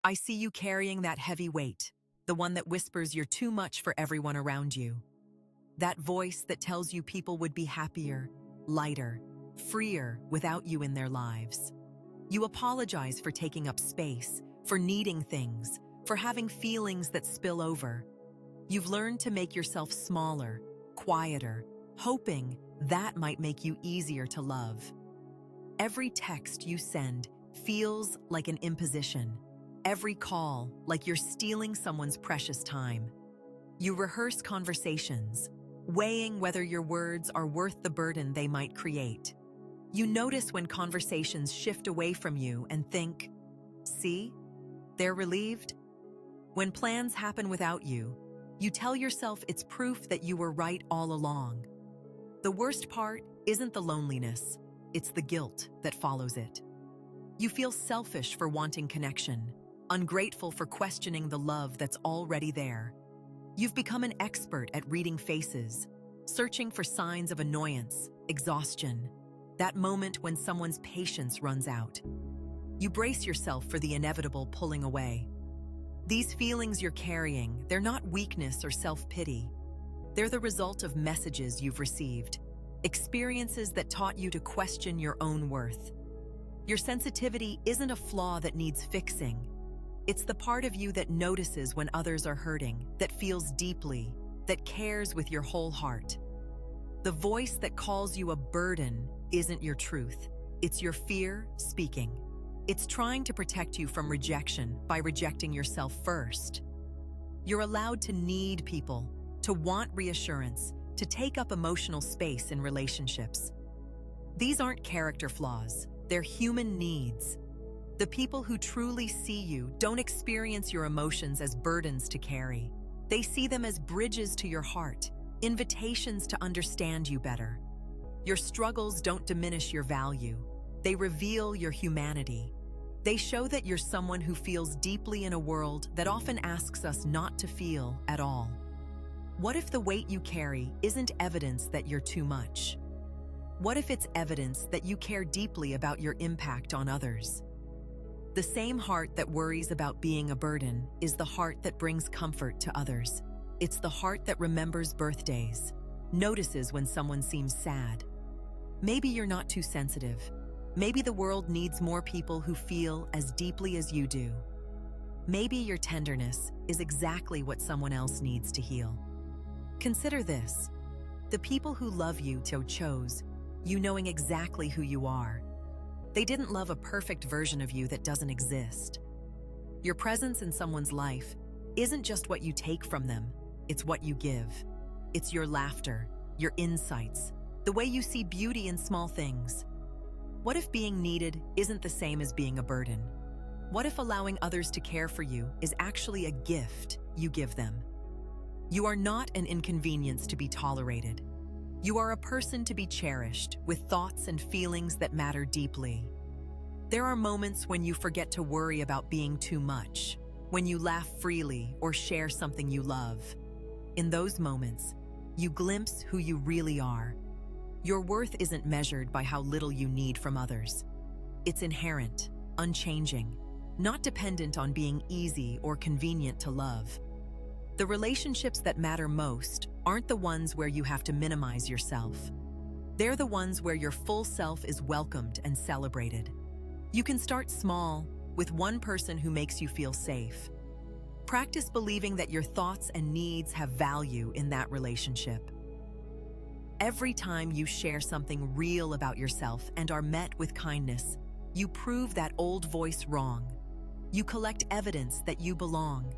I see you carrying that heavy weight, the one that whispers you're too much for everyone around you. That voice that tells you people would be happier, lighter, freer without you in their lives. You apologize for taking up space, for needing things, for having feelings that spill over. You've learned to make yourself smaller, quieter, hoping that might make you easier to love. Every text you send feels like an imposition. Every call like you're stealing someone's precious time. You rehearse conversations, weighing whether your words are worth the burden they might create. You notice when conversations shift away from you and think, see, they're relieved. When plans happen without you, you tell yourself it's proof that you were right all along. The worst part isn't the loneliness, it's the guilt that follows it. You feel selfish for wanting connection, ungrateful for questioning the love that's already there. You've become an expert at reading faces, searching for signs of annoyance, exhaustion, that moment when someone's patience runs out. You brace yourself for the inevitable pulling away. These feelings you're carrying, they're not weakness or self-pity. They're the result of messages you've received, experiences that taught you to question your own worth. Your sensitivity isn't a flaw that needs fixing. It's the part of you that notices when others are hurting, that feels deeply, that cares with your whole heart. The voice that calls you a burden isn't your truth. It's your fear speaking. It's trying to protect you from rejection by rejecting yourself first. You're allowed to need people, to want reassurance, to take up emotional space in relationships. These aren't character flaws, they're human needs. The people who truly see you don't experience your emotions as burdens to carry. They see them as bridges to your heart, invitations to understand you better. Your struggles don't diminish your value. They reveal your humanity. They show that you're someone who feels deeply in a world that often asks us not to feel at all. What if the weight you carry isn't evidence that you're too much? What if it's evidence that you care deeply about your impact on others? The same heart that worries about being a burden is the heart that brings comfort to others. It's the heart that remembers birthdays, notices when someone seems sad. Maybe you're not too sensitive. Maybe the world needs more people who feel as deeply as you do. Maybe your tenderness is exactly what someone else needs to heal. Consider this. The people who love you chose you knowing exactly who you are. They didn't love a perfect version of you that doesn't exist. Your presence in someone's life isn't just what you take from them, it's what you give. It's your laughter, your insights, the way you see beauty in small things. What if being needed isn't the same as being a burden? What if allowing others to care for you is actually a gift you give them? You are not an inconvenience to be tolerated. You are a person to be cherished, with thoughts and feelings that matter deeply. There are moments when you forget to worry about being too much, when you laugh freely or share something you love. In those moments, you glimpse who you really are. Your worth isn't measured by how little you need from others. It's inherent, unchanging, not dependent on being easy or convenient to love. The relationships that matter most aren't the ones where you have to minimize yourself. They're the ones where your full self is welcomed and celebrated. You can start small, with one person who makes you feel safe. Practice believing that your thoughts and needs have value in that relationship. Every time you share something real about yourself and are met with kindness, you prove that old voice wrong. You collect evidence that you belong.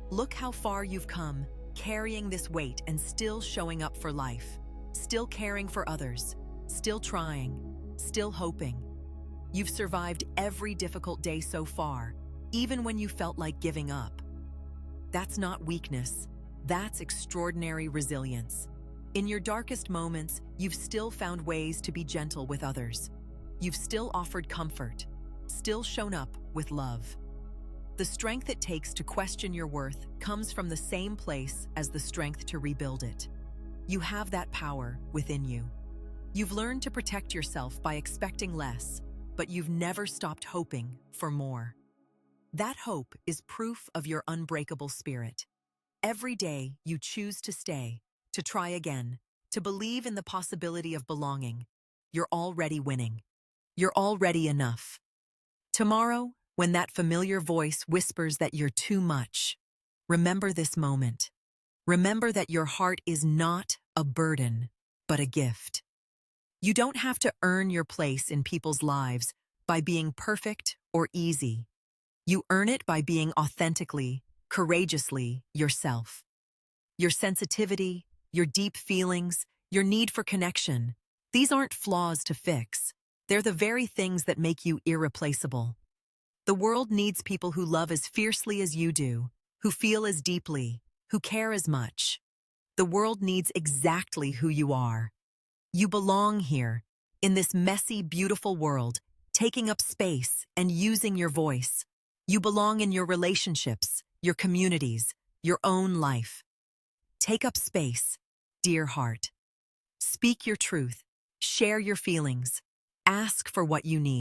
Look how far you've come, carrying this weight and still showing up for life, still caring for others, still trying, still hoping. You've survived every difficult day so far, even when you felt like giving up. That's not weakness, that's extraordinary resilience. In your darkest moments, you've still found ways to be gentle with others. You've still offered comfort, still shown up with love. The strength it takes to question your worth comes from the same place as the strength to rebuild it. You have that power within you. You've learned to protect yourself by expecting less, but you've never stopped hoping for more. That hope is proof of your unbreakable spirit. Every day you choose to stay, to try again, to believe in the possibility of belonging. You're already winning. You're already enough. Tomorrow, when that familiar voice whispers that you're too much, remember this moment. Remember that your heart is not a burden, but a gift. You don't have to earn your place in people's lives by being perfect or easy. You earn it by being authentically, courageously yourself. Your sensitivity, your deep feelings, your need for connection, these aren't flaws to fix. They're the very things that make you irreplaceable. The world needs people who love as fiercely as you do, who feel as deeply, who care as much. The world needs exactly who you are. You belong here, in this messy, beautiful world, taking up space and using your voice. You belong in your relationships, your communities, your own life. Take up space, dear heart. Speak your truth. Share your feelings. Ask for what you need.